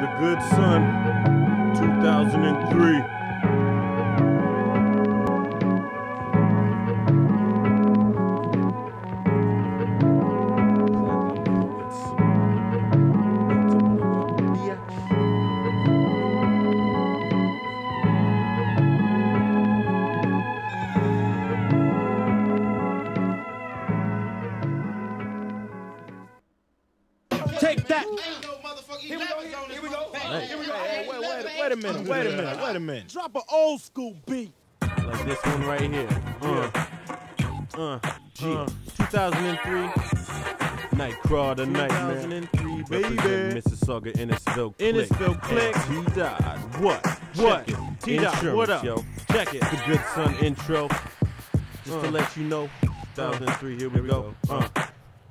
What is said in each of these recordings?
The Good Son, 2003. Take that! Here we go. Wait a minute. Drop an old school beat. Like this one right here. 2003. Nightcrawler, the Nightmare. 2003, baby. Mississauga, Innisfil click. T-Dot. What? T-Dot, what up? Yo. Check it. The Good Son intro. Just to let you know. 2003, here we go.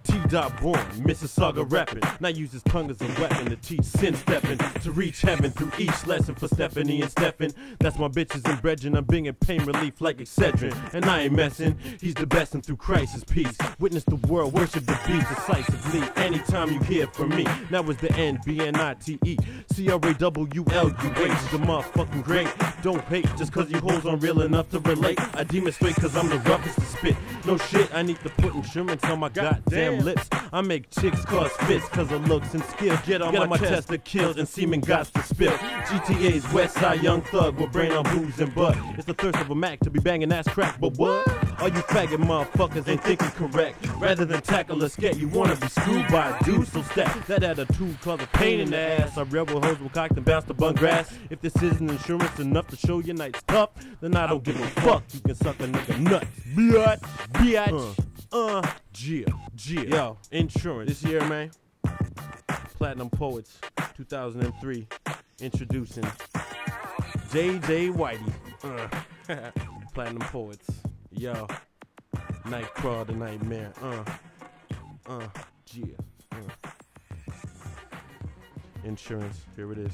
T-Dot born, Mississauga rapping. Now use his tongue as a weapon to teach sin stepping, to reach heaven through each lesson for Stephanie and Stephen. That's my bitches and brethren. I'm bringing pain relief like Excedrin. And I ain't messing, he's the best and through Christ's peace. Witness the world, worship the beat decisively. Anytime you hear from me, now is the N-B-N-I-T-E C-R-A-W-L-U-H, the motherfucking great. Don't hate just cause you hoes aren't real enough to relate. I deem it straight cause I'm the roughest to spit. No shit, I need to put insurance on my goddamn lips. I make chicks cause fits cause of looks and skill. Get on my chest that kills and semen gots to spill. GTA's West Side young thug with brain on booze and butt. It's the thirst of a Mac to be banging ass crack, but what? All you faggot motherfuckers ain't thinking correct. Rather than tackle a scat, you wanna be screwed by a dude, so stack. That attitude cause a pain in the ass. I rebel hoes will cock and bounce to bun grass. If this isn't insurance enough to show your night's tough, then I don't give a fuck. You can suck a nigga nuts. Biatch. Yo, insurance. This year, man. Platinum Poets, 2003. Introducing J.J. Whitey. Platinum Poets. Yo. Nightcrawler, the Nightmare. Insurance. Here it is.